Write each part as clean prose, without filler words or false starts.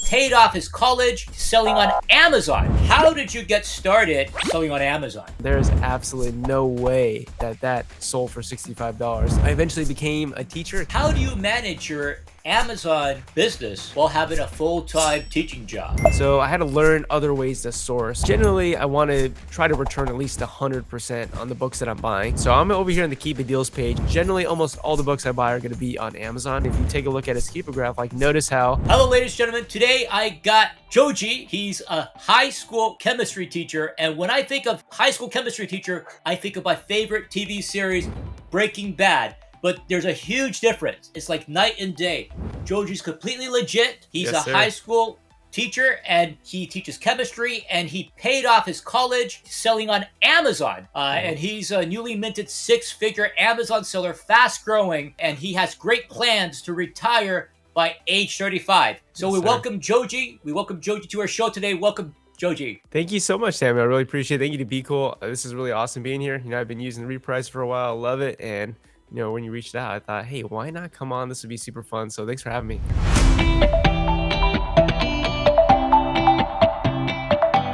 paid off his college selling on Amazon. How did you get started selling on Amazon? There's absolutely no way that sold for $65. I eventually became a teacher. How do you manage your Amazon business while having a full-time teaching job? So I had to learn other ways to source. Generally, I want to try to return at least 100% on the books that I'm buying. So I'm over here on the Keepa deals page. Generally, almost all the books I buy are going to be on Amazon. If you take a look at his Keepa graph, like notice how... Hello, ladies and gentlemen. Today I got Joji. He's a high school chemistry teacher. And when I think of high school chemistry teacher, I think of my favorite TV series, Breaking Bad. But there's a huge difference. It's like night and day. Joji's completely legit. He's Yes, a sir. high school teacher and he teaches chemistry, and he paid off his college selling on Amazon. And he's a newly minted 6-figure Amazon seller, fast growing, and he has great plans to retire by age 35. So Yes, we sir. welcome Joji. We welcome Joji to our show today. Welcome, Joji. Thank you so much, Samuel. I really appreciate it. Thank you to BQool. This is really awesome being here. I've been using the Reprice for a while. I love it. And, when you reached out, I thought, hey, why not come on? This would be super fun. So thanks for having me.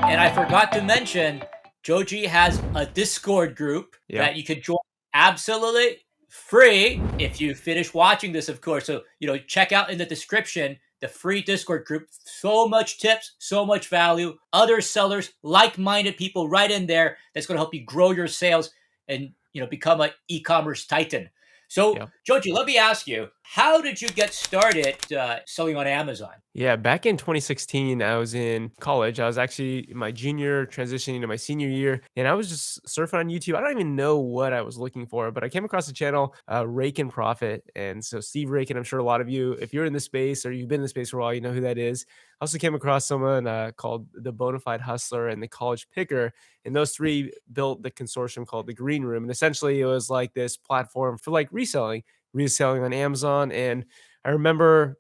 And I forgot to mention, Joji has a Discord group that you could join absolutely free if you finish watching this, of course. So, check out in the description the free Discord group. So much tips, so much value. Other sellers, like-minded people right in there that's going to help you grow your sales and, become an e-commerce titan. So, Joji, let me ask you, how did you get started selling on Amazon? Yeah, back in 2016, I was in college. I was actually in my junior, transitioning to my senior year, and I was just surfing on YouTube. I don't even know what I was looking for, but I came across the channel Rake and Profit. And so Steve Rake, and I'm sure a lot of you, if you're in the space or you've been in the space for a while, you know who that is. I also came across someone called the Bonafide Hustler and the College Picker, and those three built the consortium called the Green Room. And essentially, it was like this platform for like reselling on Amazon. And I remember,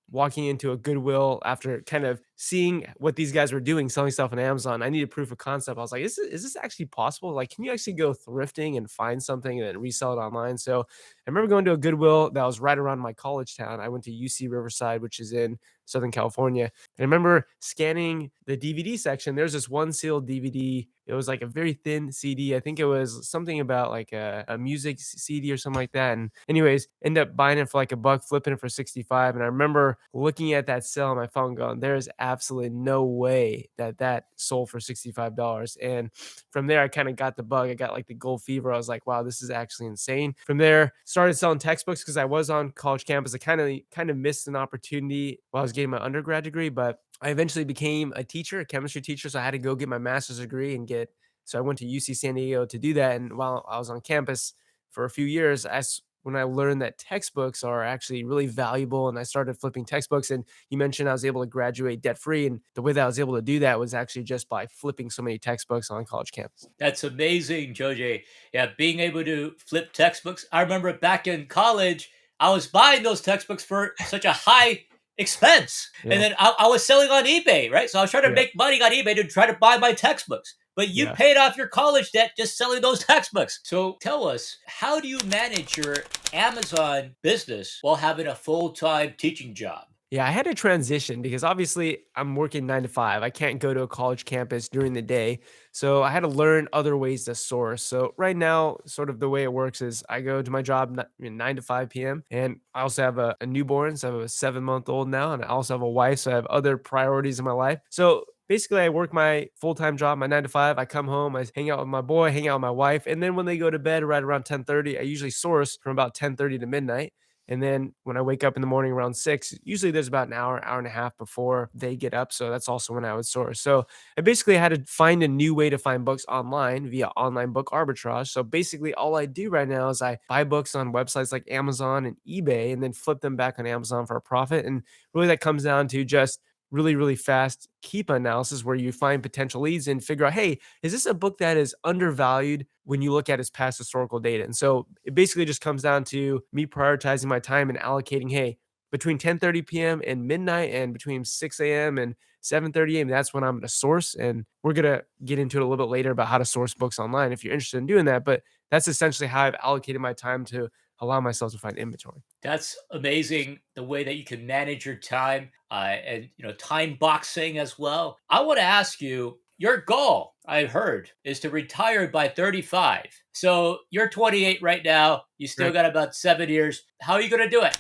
walking into a Goodwill after kind of seeing what these guys were doing, selling stuff on Amazon. I needed proof of concept. I was like, is this actually possible? Like, can you actually go thrifting and find something and then resell it online? So I remember going to a Goodwill that was right around my college town. I went to UC Riverside, which is in Southern California. And I remember scanning the DVD section. There's this one sealed DVD. It was like a very thin CD. I think it was something about like a music CD or something like that. And anyways, end up buying it for like $1, flipping it for 65. And I remember looking at that sale on my phone going, there's absolutely no way that sold for $65. And from there, I kind of got the bug. I got like the gold fever. I was like, wow, this is actually insane. From there, started selling textbooks because I was on college campus. I kind of missed an opportunity while I was getting my undergrad degree, but I eventually became a teacher, a chemistry teacher. So I had to go get my master's degree so I went to UC San Diego to do that. And while I was on campus for a few years, when I learned that textbooks are actually really valuable, and I started flipping textbooks. And you mentioned I was able to graduate debt free. And the way that I was able to do that was actually just by flipping so many textbooks on college campus. That's amazing, Joji. Yeah, being able to flip textbooks. I remember back in college, I was buying those textbooks for such a high expense. Yeah. And then I was selling on eBay, right? So I was trying to Yeah. make money on eBay to try to buy my textbooks. But you Yeah. paid off your college debt just selling those textbooks. So tell us, how do you manage your Amazon business while having a full-time teaching job? Yeah, I had to transition because obviously I'm working 9 to 5. I can't go to a college campus during the day. So I had to learn other ways to source. So right now, sort of the way it works is I go to my job 9 to 5 p.m. And I also have a newborn. So I have a 7-month-old now. And I also have a wife. So I have other priorities in my life. So basically, I work my full-time job, my 9 to 5. I come home, I hang out with my boy, hang out with my wife. And then when they go to bed right around 10:30, I usually source from about 10:30 to midnight. And then when I wake up in the morning around 6, usually there's about an hour and a half before they get up. So that's also when I would source. So I basically had to find a new way to find books online via online book arbitrage. So basically, all I do right now is I buy books on websites like Amazon and eBay and then flip them back on Amazon for a profit. And really, that comes down to just really fast Keepa analysis where you find potential leads and figure out, hey, is this a book that is undervalued when you look at its past historical data? And so it basically just comes down to me prioritizing my time and allocating, hey, between 10:30 p.m. and midnight and between 6 a.m. and 7:30 a.m., that's when I'm going to source. And we're going to get into it a little bit later about how to source books online if you're interested in doing that. But that's essentially how I've allocated my time to allow myself to find inventory. That's amazing the way that you can manage your time and time boxing as well. I want to ask you your goal, I heard, is to retire by 35. So you're 28 right now. You still got about 7 years. How are you going to do it?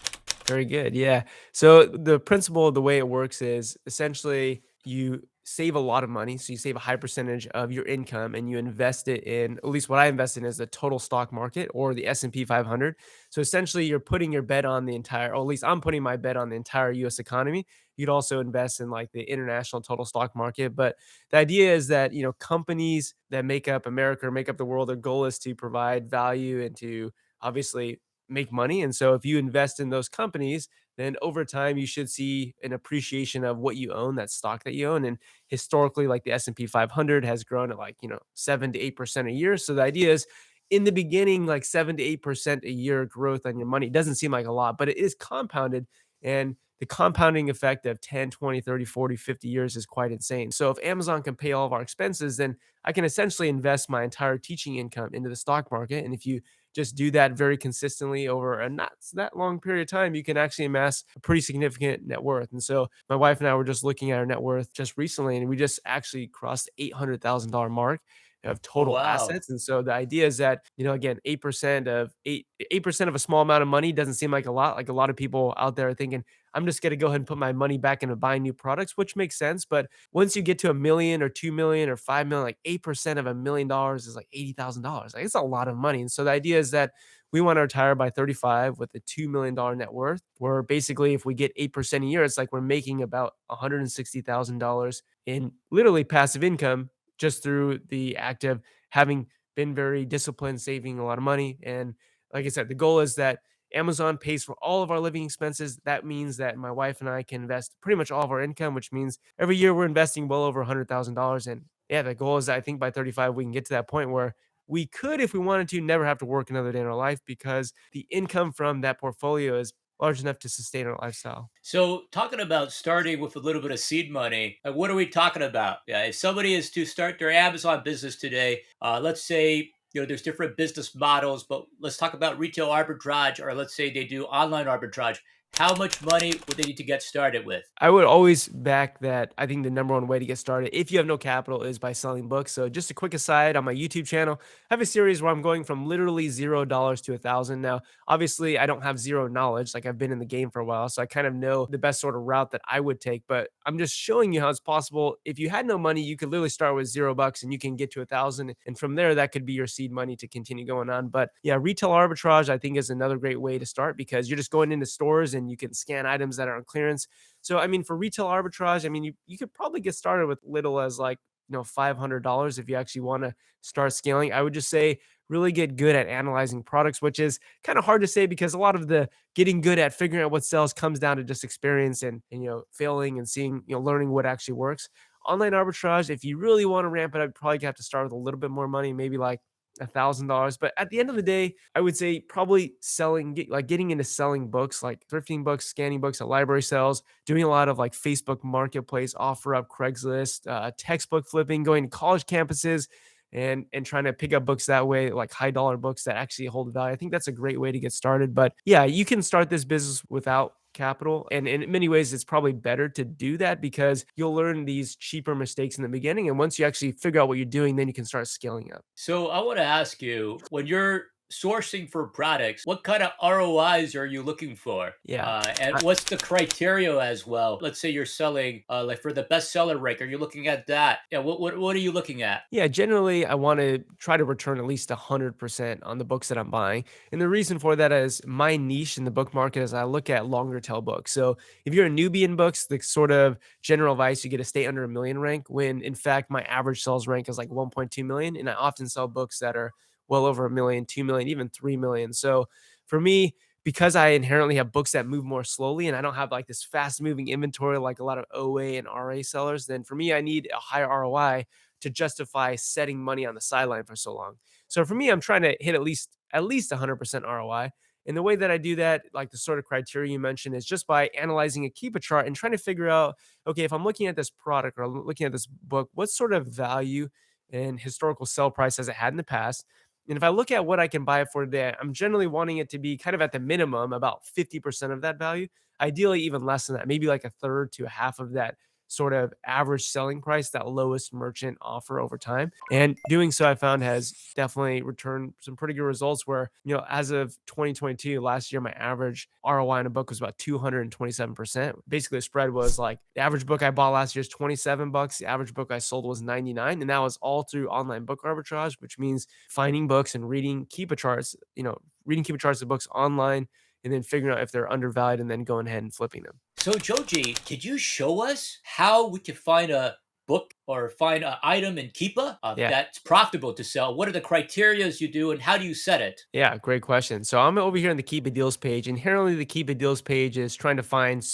Very good. Yeah. So the principle, the way it works is essentially you save a lot of money. So you save a high percentage of your income and you invest it in, at least what I invest in is the total stock market or the S&P 500. So essentially you're putting your bet on the entire, or at least I'm putting my bet on the entire US economy. You'd also invest in like the international total stock market. But the idea is that, companies that make up America or make up the world, their goal is to provide value and to obviously make money. And so if you invest in those companies, then over time you should see an appreciation of what you own, that stock that you own. And historically, like the S&P 500 has grown at like, 7 to 8% a year. So the idea is in the beginning, like 7 to 8% a year growth on your money doesn't seem like a lot, but it is compounded. And the compounding effect of 10, 20, 30, 40, 50 years is quite insane. So if Amazon can pay all of our expenses, then I can essentially invest my entire teaching income into the stock market. And if you just do that very consistently over a not that long period of time, you can actually amass a pretty significant net worth. And so my wife and I were just looking at our net worth just recently, and we just actually crossed the $800,000 mark of Oh, total wow. assets. And so the idea is that, again, 8% of 8% of a small amount of money doesn't seem like a lot. Like a lot of people out there are thinking, I'm just going to go ahead and put my money back into buying new products, which makes sense. But once you get to a million or 2 million or 5 million, like 8% of $1 million is like $80,000. Like it's a lot of money. And so the idea is that we want to retire by 35 with a $2 million net worth, where basically if we get 8% a year, it's like we're making about $160,000 in literally passive income just through the act of having been very disciplined, saving a lot of money. And like I said, the goal is that Amazon pays for all of our living expenses. That means that my wife and I can invest pretty much all of our income, which means every year we're investing well over $100,000. And yeah, the goal is that I think by 35, we can get to that point where we could, if we wanted to, never have to work another day in our life because the income from that portfolio is large enough to sustain our lifestyle. So, talking about starting with a little bit of seed money, what are we talking about? Yeah, if somebody is to start their Amazon business today, let's say there's different business models, but let's talk about retail arbitrage, or let's say they do online arbitrage. How much money would they need to get started with? I would always back that. I think the number one way to get started, if you have no capital, is by selling books. So, just a quick aside on my YouTube channel, I have a series where I'm going from literally $0 to 1,000. Now, obviously, I don't have zero knowledge. Like, I've been in the game for a while. So, I kind of know the best sort of route that I would take. But I'm just showing you how it's possible. If you had no money, you could literally start with $0 and you can get to 1,000. And from there, that could be your seed money to continue going on. But yeah, retail arbitrage, I think, is another great way to start because you're just going into stores and you can scan items that are on clearance. So, I mean, for retail arbitrage, I mean, you could probably get started with little as like, $500 if you actually want to start scaling. I would just say really get good at analyzing products, which is kind of hard to say because a lot of the getting good at figuring out what sells comes down to just experience and failing and seeing, learning what actually works. Online arbitrage, if you really want to ramp it up, you probably have to start with a little bit more money, maybe like $1,000. But at the end of the day, I would say probably getting into selling books, like thrifting books, scanning books at library sales, doing a lot of like Facebook Marketplace, offer up, Craigslist, textbook flipping, going to college campuses, and trying to pick up books that way, like high dollar books that actually hold value. I think that's a great way to get started. But yeah, you can start this business without capital. And in many ways, it's probably better to do that because you'll learn these cheaper mistakes in the beginning. And once you actually figure out what you're doing, then you can start scaling up. So, I want to ask you when you're sourcing for products, what kind of ROIs are you looking for? Yeah. And what's the criteria as well? Let's say you're selling, like for the bestseller rank, are you looking at that? Yeah, what are you looking at? Yeah, generally, I want to try to return at least 100% on the books that I'm buying. And the reason for that is my niche in the book market is I look at longer tail books. So if you're a newbie in books, the sort of general advice you get to stay under a million rank, when in fact my average sales rank is like 1.2 million. And I often sell books that are well over a million, 2 million, even 3 million. So for me, because I inherently have books that move more slowly and I don't have like this fast moving inventory like a lot of OA and RA sellers, then for me, I need a higher ROI to justify setting money on the sideline for so long. So for me, I'm trying to hit at least 100% ROI. And the way that I do that, like the sort of criteria you mentioned, is just by analyzing a Keepa chart and trying to figure out, okay, if I'm looking at this product or I'm looking at this book, what sort of value and historical sell price has it had in the past? And if I look at what I can buy it for today, I'm generally wanting it to be kind of at the minimum about 50% of that value, ideally even less than that, maybe like a third to a half of that sort of average selling price, that lowest merchant offer over time. And doing so, I found has definitely returned some pretty good results where, as of 2022, last year, my average ROI on a book was about 227%. Basically, the spread was like the average book I bought last year is 27 bucks. The average book I sold was 99. And that was all through online book arbitrage, which means finding books and reading Keepa charts, reading Keepa charts of books online and then figuring out if they're undervalued and then going ahead and flipping them. So, Joji, could you show us how we can find a book or find an item in Keepa Yeah. that's profitable to sell? What are the criterias you do, and how do you set it? Yeah, great question. So I'm over here on the Keep It Deals page. Inherently, the Keep It Deals page is trying to find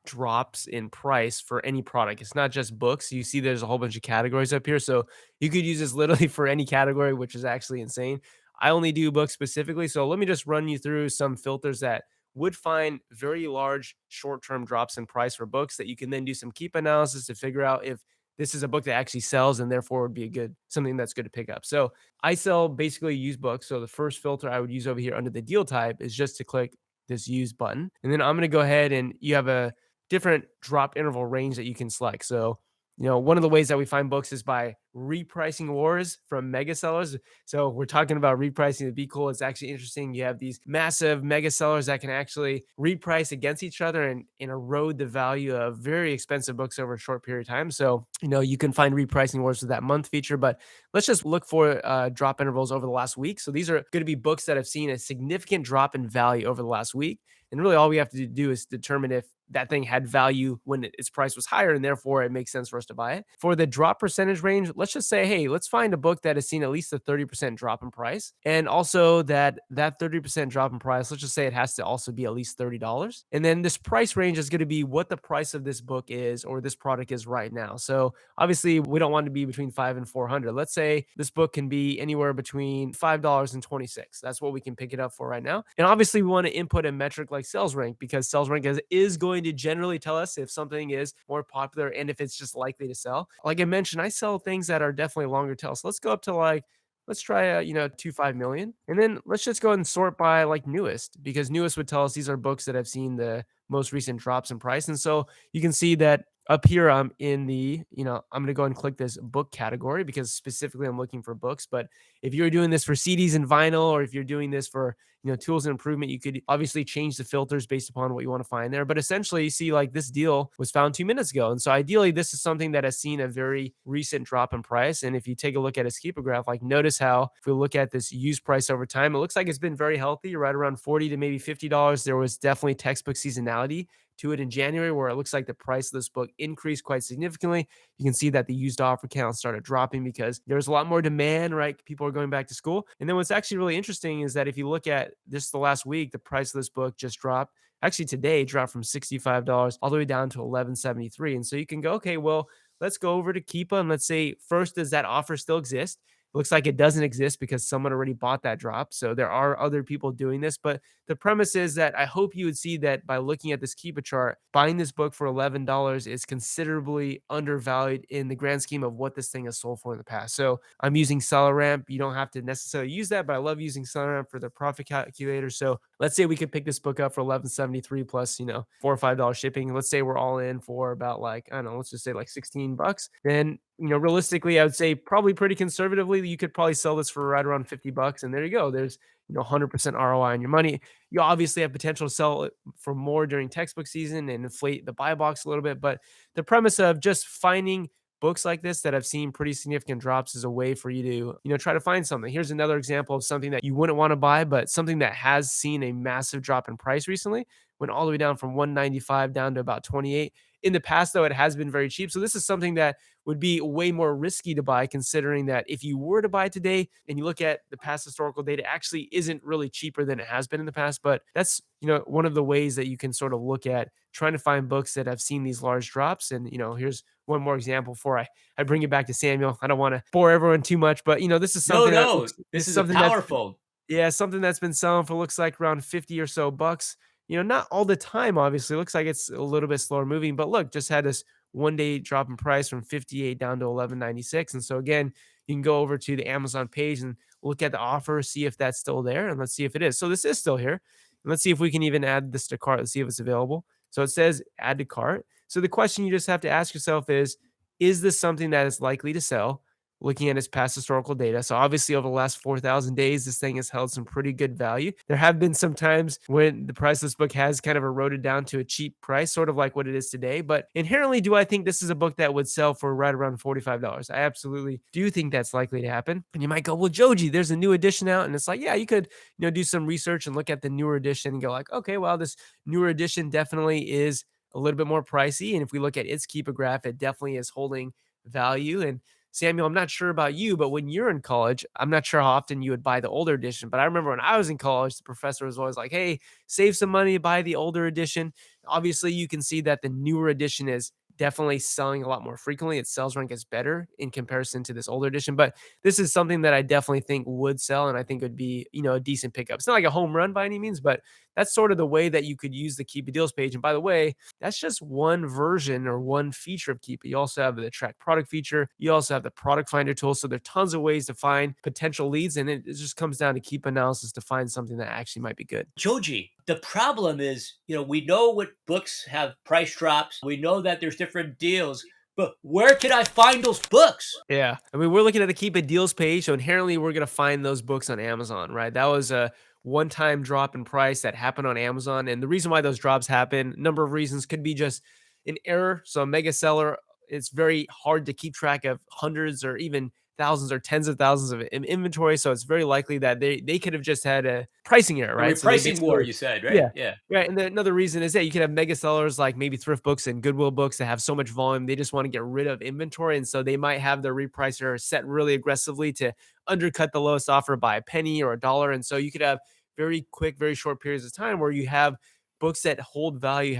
drops in price for any product. It's not just books. You see, there's a whole bunch of categories up here. So you could use this literally for any category, which is actually insane. I only do books specifically. So let me just run you through some filters that would find very large short-term drops in price for books that you can then do some keep analysis to figure out if this is a book that actually sells and therefore would be a good something that's good to pick up. So I sell basically used books. So the first filter I would use over here under the deal type is just to click this use button. And then I'm going to go ahead and you have a different drop interval range that you can select. So, one of the ways that we find books is by repricing wars from mega sellers. So we're talking about repricing the BQool. It's actually interesting. You have these massive mega sellers that can actually reprice against each other and erode the value of very expensive books over a short period of time. So, you can find repricing wars with that month feature, but let's just look for drop intervals over the last week. So these are going to be books that have seen a significant drop in value over the last week. And really all we have to do is determine if that thing had value when its price was higher, and therefore it makes sense for us to buy it. For the drop percentage range, let's just say, hey, let's find a book that has seen at least a 30% drop in price. And also that 30% drop in price, let's just say it has to also be at least $30. And then this price range is going to be what the price of this book is or this product is right now. So obviously we don't want to be between 5 and 400. Let's say this book can be anywhere between $5 and 26. That's what we can pick it up for right now. And obviously we want to input a metric like sales rank, because sales rank is going to generally tell us if something is more popular and if it's just likely to sell. Like I mentioned, I sell things that are definitely longer tail. So let's go up to let's try a 2.5 million, and then let's just go ahead and sort by like newest, because newest would tell us these are books that have seen the most recent drops in price. And so you can see that up here I'm in the, I'm going to go and click this book category because specifically I'm looking for books. But if you're doing this for CDs and vinyl, or if you're doing this for tools and improvement, you could obviously change the filters based upon what you want to find there. But essentially you see like this deal was found 2 minutes ago, and so ideally this is something that has seen a very recent drop in price. And if you take a look at its Keepa graph, like notice how if we look at this used price over time, it looks like it's been very healthy, right around 40 to maybe $50. There was definitely textbook seasonality to it in January, where it looks like the price of this book increased quite significantly. You can see that the used offer count started dropping because there's a lot more demand, right? People are going back to school. And then what's actually really interesting is that if you look at this the last week, the price of this book just dropped. Actually, today dropped from $65 all the way down to $11.73. And so you can go, okay, well, let's go over to Keepa and let's say first, does that offer still exist? Looks like it doesn't exist because someone already bought that drop. So there are other people doing this. But the premise is that I hope you would see that by looking at this Keepa chart, buying this book for $11 is considerably undervalued in the grand scheme of what this thing has sold for in the past. So I'm using Seller Ramp. You don't have to necessarily use that, but I love using Seller Ramp for the profit calculator. So let's say we could pick this book up for $11.73 plus, $4 or $5 shipping. Let's say we're all in for about like, I don't know, let's just say like 16 bucks. Then realistically, I would say probably pretty conservatively, you could probably sell this for right around 50 bucks. And there you go. There's, 100% ROI on your money. You obviously have potential to sell it for more during textbook season and inflate the buy box a little bit. But the premise of just finding books like this that have seen pretty significant drops is a way for you to, try to find something. Here's another example of something that you wouldn't want to buy, but something that has seen a massive drop in price recently, went all the way down from 195 down to about 28. In the past, though, it has been very cheap. So this is something that would be way more risky to buy, considering that if you were to buy today and you look at the past historical data, it actually isn't really cheaper than it has been in the past. But that's, one of the ways that you can sort of look at trying to find books that have seen these large drops. And, here's one more example before I bring it back to Samuel. I don't want to bore everyone too much, but, this is No, something that no, looks, this this is is a something that's, powerful. yeah, something that's been selling for looks like around 50 or so bucks. Not all the time, obviously. It looks like it's a little bit slower moving, but look, just had this 1 day drop in price from 58 down to 11.96. And so again, you can go over to the Amazon page and look at the offer, see if that's still there, and let's see if it is. So this is still here. And let's see if we can even add this to cart. Let's see if it's available. So it says add to cart. So the question you just have to ask yourself is this something that is likely to sell? Looking at its past historical data. So obviously over the last 4,000 days, this thing has held some pretty good value. There have been some times when the price of this book has kind of eroded down to a cheap price, sort of like what it is today. But inherently, do I think this is a book that would sell for right around $45? I absolutely do think that's likely to happen. And you might go, well, Joji, there's a new edition out. And it's like, yeah, you could, do some research and look at the newer edition and go like, okay, well, this newer edition definitely is a little bit more pricey. And if we look at its Keepa graph, it definitely is holding value. And Samuel, I'm not sure about you, but when you're in college, I'm not sure how often you would buy the older edition. But I remember when I was in college, the professor was always like, hey, save some money, buy the older edition. Obviously, you can see that the newer edition is definitely selling a lot more frequently. Its sales rank is better in comparison to this older edition. But this is something that I definitely think would sell and I think would be, a decent pickup. It's not like a home run by any means, but that's sort of the way that you could use the Keep a Deals page. And by the way, that's just one version or one feature of Keepa. You also have the track product feature. You also have the product finder tool. So there are tons of ways to find potential leads. And it just comes down to Keepa analysis to find something that actually might be good. Joji, the problem is, we know what books have price drops. We know that there's different deals, but where can I find those books? Yeah. I mean, we're looking at the Keep It Deals page. So inherently, we're going to find those books on Amazon, right? That was a one-time drop in price that happened on Amazon. And the reason why those drops happen, number of reasons, could be just an error. So a mega seller, it's very hard to keep track of hundreds or even thousands or tens of thousands of inventory. So it's very likely that they could have just had a pricing error, A right? So they repricing war, basically, you said, right? yeah. Yeah. Right. And then another reason is that you could have mega sellers like maybe thrift books and Goodwill books that have so much volume, they just want to get rid of inventory. And so they might have their repricer set really aggressively to undercut the lowest offer by a penny or a dollar. And so you could have very quick, very short periods of time where you have books that hold value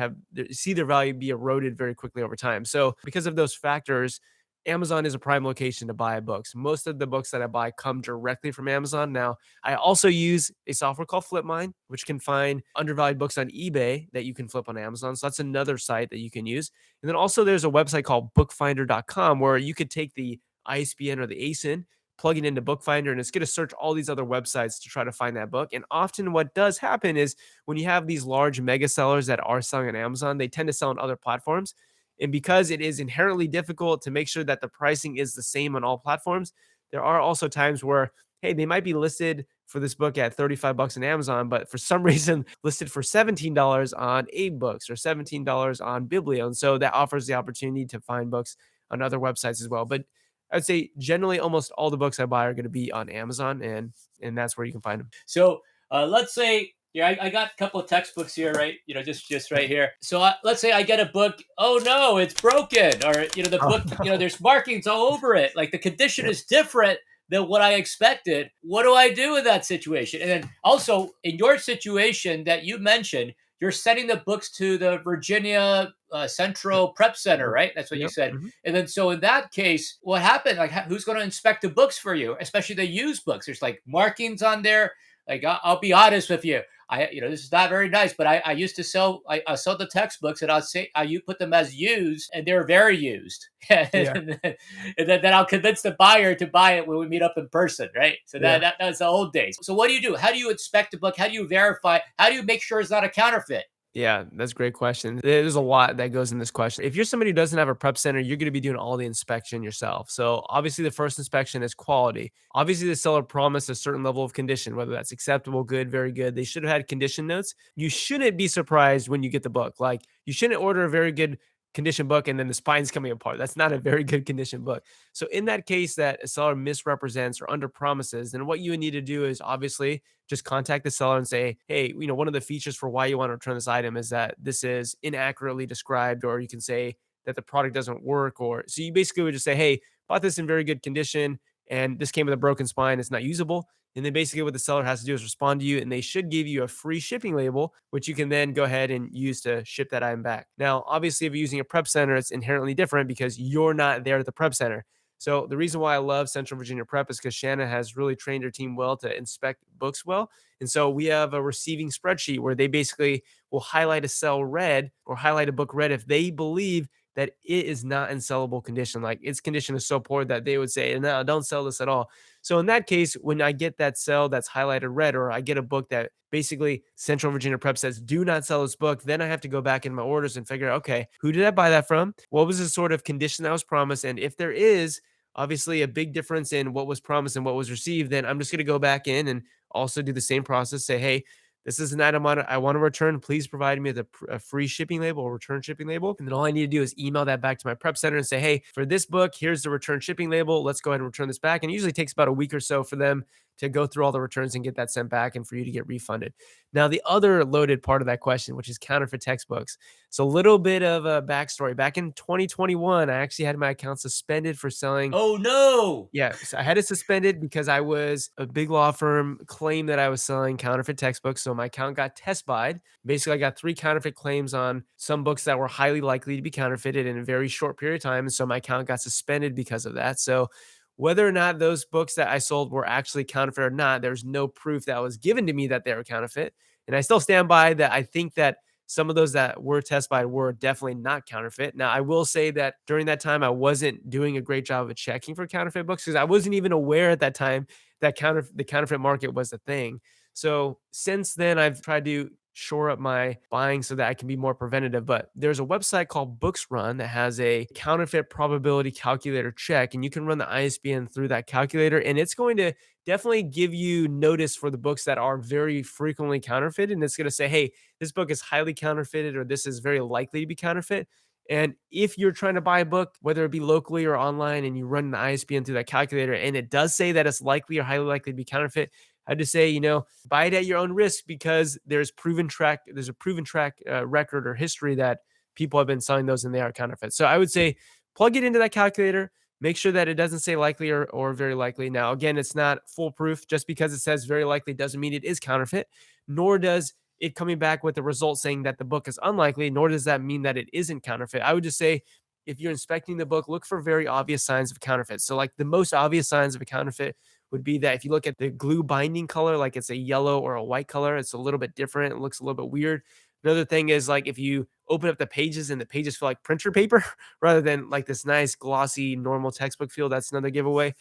see their value be eroded very quickly over time. So because of those factors, Amazon is a prime location to buy books. Most of the books that I buy come directly from Amazon. Now, I also use a software called FlipMine, which can find undervalued books on eBay that you can flip on Amazon. So that's another site that you can use. And then also there's a website called bookfinder.com where you could take the ISBN or the ASIN, plug it into Bookfinder, and it's going to search all these other websites to try to find that book. And often what does happen is when you have these large mega sellers that are selling on Amazon, they tend to sell on other platforms. And because it is inherently difficult to make sure that the pricing is the same on all platforms, there are also times where, hey, they might be listed for this book at $35 on Amazon, but for some reason listed for $17 on Abe Books or $17 on Biblio. And so that offers the opportunity to find books on other websites as well. But I'd say generally almost all the books I buy are going to be on Amazon, and that's where you can find them. So let's say, yeah, I got a couple of textbooks here, right? Just right here. So let's say I get a book. Oh no, it's broken, or the book, there's markings all over it. Like the condition is different than what I expected. What do I do in that situation? And then also in your situation that you mentioned, you're sending the books to the Virginia Central Prep Center, right? That's what you Yep. said. Mhm. And then so in that case, what happened? Like, who's going to inspect the books for you, especially the used books? There's like markings on there. Like, I'll be honest with you. This is not very nice, but I used to sell, I sold the textbooks and you put them as used and they're very used. Yeah. And then I'll convince the buyer to buy it when we meet up in person, right? So Yeah. that was the old days. So what do you do? How do you inspect a book? How do you verify? How do you make sure it's not a counterfeit? Yeah, that's a great question. There's a lot that goes in this question. If you're somebody who doesn't have a prep center, you're going to be doing all the inspection yourself. So obviously the first inspection is quality. Obviously the seller promised a certain level of condition, whether that's acceptable, good, very good. They should have had condition notes. You shouldn't be surprised when you get the book. Like you shouldn't order a very good condition book and then the spine's coming apart. That's not a very good condition book. So in that case that a seller misrepresents or under promises, then what you would need to do is obviously just contact the seller and say, hey, one of the features for why you want to return this item is that this is inaccurately described, or you can say that the product doesn't work. Or so you basically would just say, hey, bought this in very good condition and this came with a broken spine. It's not usable. And then basically what the seller has to do is respond to you and they should give you a free shipping label, which you can then go ahead and use to ship that item back. Now, obviously, if you're using a prep center, it's inherently different because you're not there at the prep center. So the reason why I love Central Virginia Prep is because Shanna has really trained her team well to inspect books well. And so we have a receiving spreadsheet where they basically will highlight a cell red or highlight a book red if they believe that it is not in sellable condition. Like its condition is so poor that they would say, no, don't sell this at all. So in that case, when I get that sell that's highlighted red, or I get a book that basically Central Virginia Prep says, do not sell this book, then I have to go back in my orders and figure out, okay, who did I buy that from? What was the sort of condition that was promised? And if there is obviously a big difference in what was promised and what was received, then I'm just going to go back in and also do the same process. Say, hey, this is an item I want to return. Please provide me with a free shipping label or return shipping label. And then all I need to do is email that back to my prep center and say, hey, for this book, here's the return shipping label. Let's go ahead and return this back. And it usually takes about a week or so for them to go through all the returns and get that sent back and for you to get refunded. Now, the other loaded part of that question, which is counterfeit textbooks. So, a little bit of a backstory. Back in 2021, I actually had my account suspended for selling. Oh no. Yeah, so I had it suspended because I was a big law firm claimed that I was selling counterfeit textbooks. So my account got test buyed. Basically, I got 3 counterfeit claims on some books that were highly likely to be counterfeited in a very short period of time. And so my account got suspended because of that. So whether or not those books that I sold were actually counterfeit or not, there's no proof that was given to me that they were counterfeit. And I still stand by that. I think that some of those that were test buyed were definitely not counterfeit. Now, I will say that during that time, I wasn't doing a great job of checking for counterfeit books because I wasn't even aware at that time that the counterfeit market was a thing. So since then, I've tried to shore up my buying so that I can be more preventative. But there's a website called Books Run that has a counterfeit probability calculator check, and you can run the ISBN through that calculator, and it's going to definitely give you notice for the books that are very frequently counterfeited. And it's going to say, hey, this book is highly counterfeited, or this is very likely to be counterfeit. And if you're trying to buy a book, whether it be locally or online, and you run the ISBN through that calculator, and it does say that it's likely or highly likely to be counterfeit, I just say, buy it at your own risk because there's a proven track record or history that people have been selling those and they are counterfeit. So I would say plug it into that calculator. Make sure that it doesn't say likely or very likely. Now, again, it's not foolproof. Just because it says very likely doesn't mean it is counterfeit, nor does it coming back with the result saying that the book is unlikely, nor does that mean that it isn't counterfeit. I would just say if you're inspecting the book, look for very obvious signs of counterfeit. So, like the most obvious signs of a counterfeit would be that if you look at the glue binding color, like it's a yellow or a white color, it's a little bit different. It looks a little bit weird. Another thing is like if you open up the pages and the pages feel like printer paper rather than like this nice glossy normal textbook feel, that's another giveaway.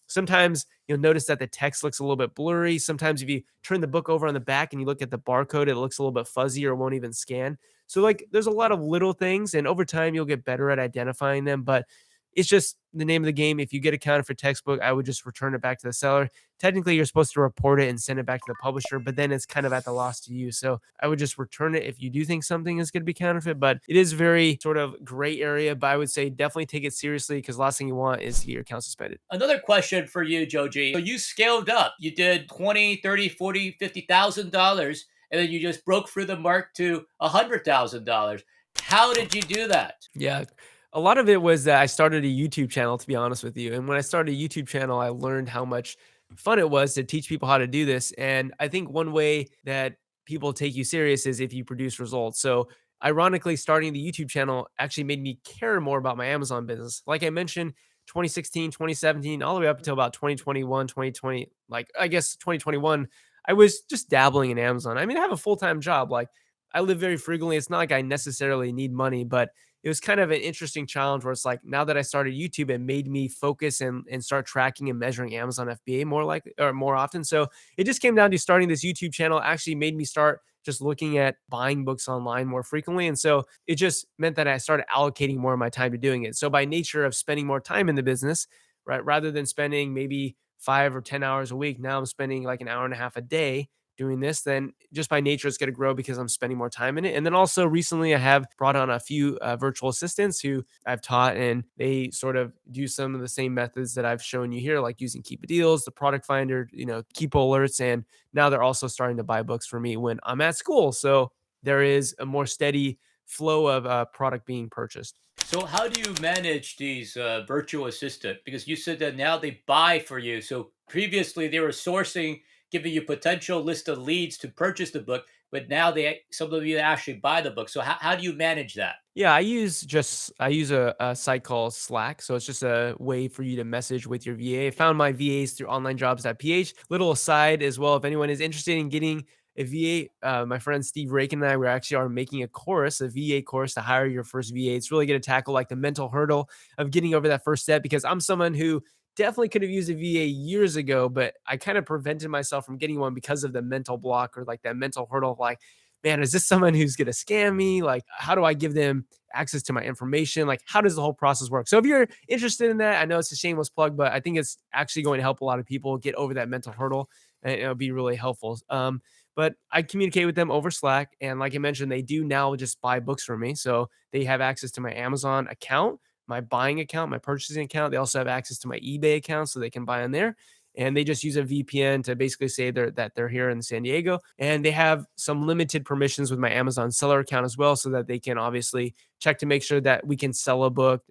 Sometimes you'll notice that the text looks a little bit blurry. Sometimes if you turn the book over on the back and you look at the barcode, it looks a little bit fuzzy or won't even scan. So like there's a lot of little things, and over time you'll get better at identifying them, but it's just the name of the game. If you get a counterfeit textbook, I would just return it back to the seller. Technically, you're supposed to report it and send it back to the publisher, but then it's kind of at the loss to you. So I would just return it if you do think something is going to be counterfeit, but it is very sort of gray area. But I would say definitely take it seriously because last thing you want is to get your account suspended. Another question for you, Joji. So you scaled up. You did 20, 30, 40, $50,000, and then you just broke through the mark to $100,000. How did you do that? Yeah. A lot of it was that I started a YouTube channel, to be honest with you. And when I started a YouTube channel, I learned how much fun it was to teach people how to do this. And I think one way that people take you serious is if you produce results. So, ironically, starting the YouTube channel actually made me care more about my Amazon business. Like I mentioned, 2016, 2017, all the way up until about 2021, 2020, like I guess 2021, I was just dabbling in Amazon. I mean, I have a full time job. Like I live very frugally. It's not like I necessarily need money, but it was kind of an interesting challenge where it's like now that I started YouTube, it made me focus and start tracking and measuring Amazon FBA more likely or more often. So it just came down to starting this YouTube channel actually made me start just looking at buying books online more frequently. And so it just meant that I started allocating more of my time to doing it. So by nature of spending more time in the business, right, rather than spending maybe 5 or 10 hours a week, now I'm spending like an hour and a half a day doing this, then just by nature, it's going to grow because I'm spending more time in it. And then also recently, I have brought on a few virtual assistants who I've taught, and they sort of do some of the same methods that I've shown you here, like using Keepa deals, the product finder, Keepa alerts. And now they're also starting to buy books for me when I'm at school. So there is a more steady flow of product being purchased. So how do you manage these virtual assistant? Because you said that now they buy for you. So previously they were sourcing, giving you potential list of leads to purchase the book, but now some of you actually buy the book. So how do you manage that? Yeah, I use a site called Slack. So it's just a way for you to message with your VA. I found my VAs through onlinejobs.ph. Little aside as well, if anyone is interested in getting a VA. My friend Steve Rake and I we actually are making a VA course to hire your first VA. It's really going to tackle like the mental hurdle of getting over that first step, because I'm someone who definitely could have used a VA years ago, but I kind of prevented myself from getting one because of the mental block, or like that mental hurdle of like, man, is this someone who's going to scam me? Like, how do I give them access to my information? Like, how does the whole process work? So if you're interested in that, I know it's a shameless plug, but I think it's actually going to help a lot of people get over that mental hurdle, and it'll be really helpful. But I communicate with them over Slack. And like I mentioned, they do now just buy books from me. So they have access to my Amazon account, my buying account, my purchasing account. They also have access to my eBay account so they can buy on there. And they just use a VPN to basically say that they're here in San Diego. And they have some limited permissions with my Amazon seller account as well, so that they can obviously check to make sure that we can sell a book,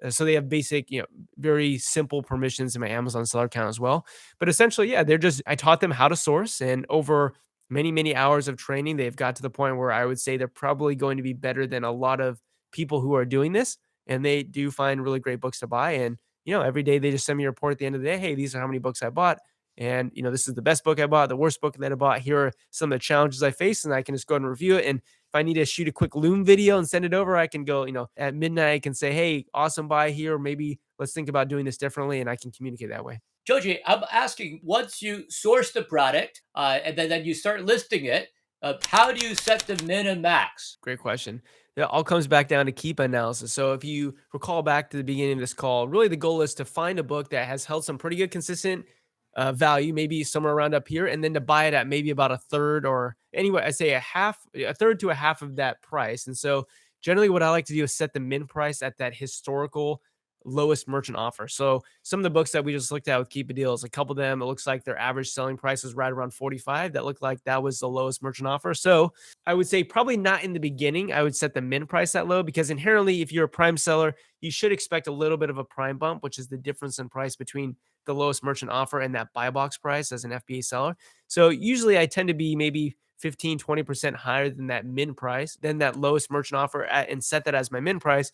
so they have basic, very simple permissions in my Amazon seller account as well. But essentially, yeah, I taught them how to source, and over many, many hours of training, they've got to the point where I would say they're probably going to be better than a lot of people who are doing this. And they do find really great books to buy. And, every day they just send me a report at the end of the day. Hey, these are how many books I bought. And, this is the best book I bought, the worst book that I bought. Here are some of the challenges I faced, and I can just go ahead and review it. And if I need to shoot a quick Loom video and send it over, I can go, at midnight, I can say, hey, awesome buy here. Or maybe let's think about doing this differently. And I can communicate that way. Joji, I'm asking, once you source the product and then you start listing it, how do you set the min and max? Great question. It all comes back down to Keepa analysis. So if you recall back to the beginning of this call, really the goal is to find a book that has held some pretty good consistent value, maybe somewhere around up here, and then to buy it at maybe about a third, or anyway, I say a third to a half of that price. And so generally what I like to do is set the min price at that historical lowest merchant offer. So some of the books that we just looked at with Keep a Deals, a couple of them, it looks like their average selling price was right around 45. That looked like that was the lowest merchant offer. So I would say probably not in the beginning. I would set the min price that low, because inherently, if you're a prime seller, you should expect a little bit of a prime bump, which is the difference in price between the lowest merchant offer and that buy box price as an FBA seller. So usually I tend to be maybe 15, 20% higher than that min price, than that lowest merchant offer and set that as my min price.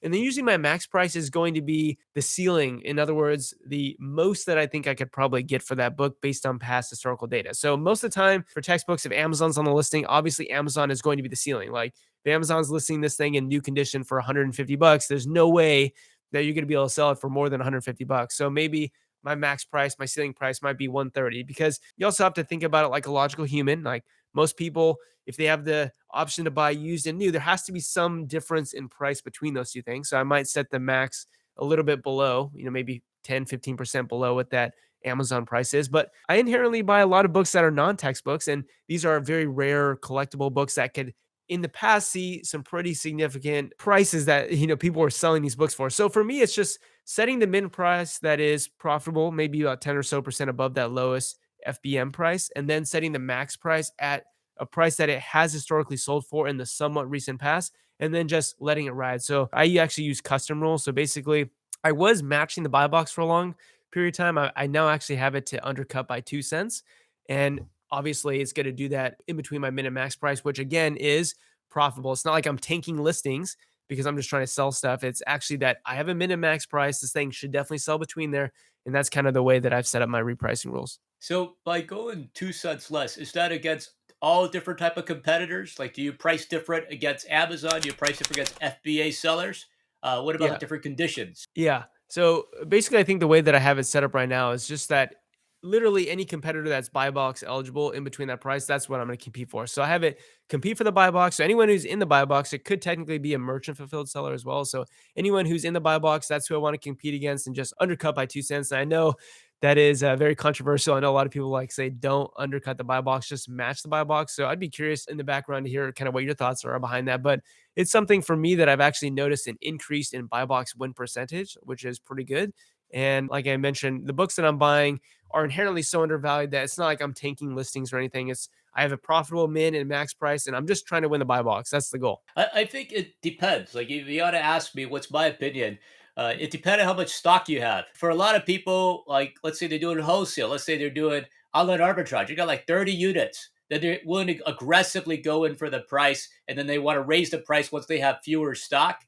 And then usually my max price is going to be the ceiling. In other words, the most that I think I could probably get for that book based on past historical data. So most of the time for textbooks, if Amazon's on the listing, obviously Amazon is going to be the ceiling. Like if Amazon's listing this thing in new condition for $150, there's no way that you're going to be able to sell it for more than $150. So maybe my max price, my ceiling price might be 130, because you also have to think about it like a logical human. Like most people, if they have the option to buy used and new, there has to be some difference in price between those two things. So I might set the max a little bit below, maybe 10, 15% below what that Amazon price is. But I inherently buy a lot of books that are non-textbooks. And these are very rare collectible books that could in the past see some pretty significant prices that people were selling these books for. So for me, it's just setting the min price that is profitable, maybe about 10 or so percent above that lowest FBM price, and then setting the max price at a price that it has historically sold for in the somewhat recent past, and then just letting it ride. So I actually use custom rules. So basically, I was matching the buy box for a long period of time. I now actually have it to undercut by 2 cents. And obviously, it's going to do that in between my min and max price, which again is profitable. It's not like I'm tanking listings because I'm just trying to sell stuff. It's actually that I have a min and max price. This thing should definitely sell between there. And that's kind of the way that I've set up my repricing rules. So by going 2 cents less, is that against all different type of competitors? Like, do you price different against Amazon? Do you price different against FBA sellers? What about Yeah. different conditions? Yeah. So basically, I think the way that I have it set up right now is just that literally any competitor that's buy box eligible in between that price, that's what I'm going to compete for. So I have it compete for the buy box. So anyone who's in the buy box, it could technically be a merchant fulfilled seller as well. So anyone who's in the buy box, that's who I want to compete against and just undercut by 2 cents. And I know that is very controversial. I know a lot of people like say don't undercut the buy box, just match the buy box. So I'd be curious in the background to hear kind of what your thoughts are behind that. But it's something for me that I've actually noticed an increase in buy box win percentage, which is pretty good. And like I mentioned, the books that I'm buying are inherently so undervalued that it's not like I'm tanking listings or anything. It's I have a profitable min and max price, and I'm just trying to win the buy box. That's the goal. I think it depends. Like, if you ought to ask me, what's my opinion? It depends on how much stock you have. For a lot of people, like let's say they're doing wholesale, let's say they're doing outlet arbitrage, you got like 30 units. Then they're willing to aggressively go in for the price, and then they want to raise the price once they have fewer stock.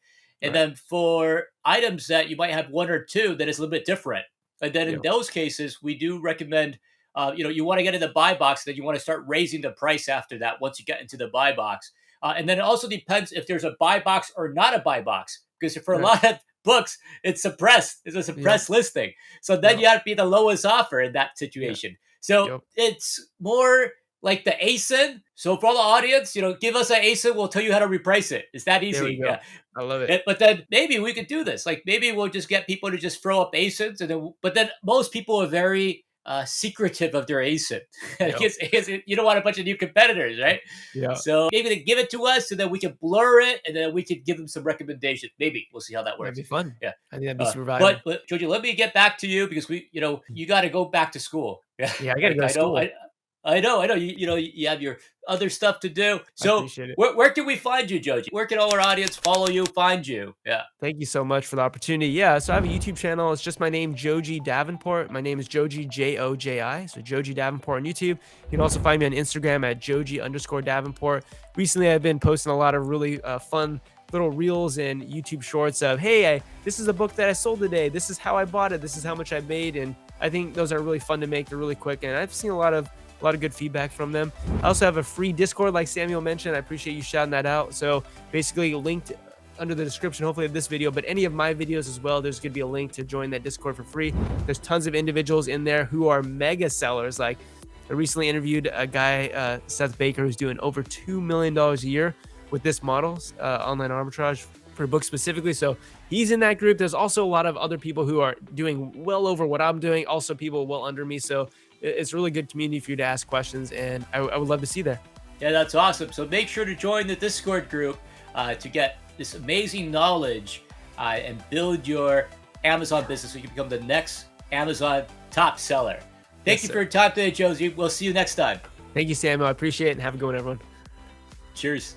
And Right. then for items that you might have one or two, that is a little bit different. And then in Yep. those cases, we do recommend you want to get in the buy box, then you want to start raising the price after that once you get into the buy box. And then it also depends if there's a buy box or not a buy box, because for a Right. lot of books, it's suppressed. It's a Yep. suppressed listing. So then Yep. you have to be the lowest offer in that Yep. situation. So Yep. it's more like the ASIN. So for all the audience, give us an ASIN. We'll tell you how to reprice it. It's that There we easy. go. Yeah. I love it. But then maybe we could do this. Like maybe we'll just get people to just throw up ASINs, but then most people are very secretive of their ASIN. Yep. Because you don't want a bunch of new competitors, right? Yeah. So maybe they give it to us, so that we can blur it, and then we could give them some recommendations. Maybe we'll see how that That'd works. be fun. Yeah. I think that'd be super valuable. But Joji, let me get back to you because you got to go back to school. Yeah. Yeah, I gotta Like go to school. I know. You have your other stuff to do. I So appreciate it. where can we find you, Joji? Where can all our audience follow you, find you? Yeah. Thank you so much for the opportunity. Yeah, so I have a YouTube channel. It's just my name, Joji Davenport. My name is Joji, Joji. So Joji Davenport on YouTube. You can also find me on Instagram at Joji_Davenport. Recently, I've been posting a lot of really fun little reels and YouTube shorts of, hey, this is a book that I sold today. This is how I bought it. This is how much I made. And I think those are really fun to make. They're really quick. And I've seen a lot of good feedback from them. I also have a free Discord, like Samuel mentioned. I appreciate you shouting that out. So basically linked under the description, hopefully of this video, but any of my videos as well, there's going to be a link to join that Discord for free. There's tons of individuals in there who are mega sellers. Like I recently interviewed a guy, Seth Baker, who's doing over $2 million a year with this model, online arbitrage for books specifically. So he's in that group. There's also a lot of other people who are doing well over what I'm doing. Also people well under me. So it's a really good community for you to ask questions, and I would love to see there. Yeah, that's awesome. So make sure to join the Discord group to get this amazing knowledge and build your Amazon business so you can become the next Amazon top seller. Thank you for your time today, Josie. We'll see you next time. Thank you, Samuel. I appreciate it, and have a good one, everyone. Cheers.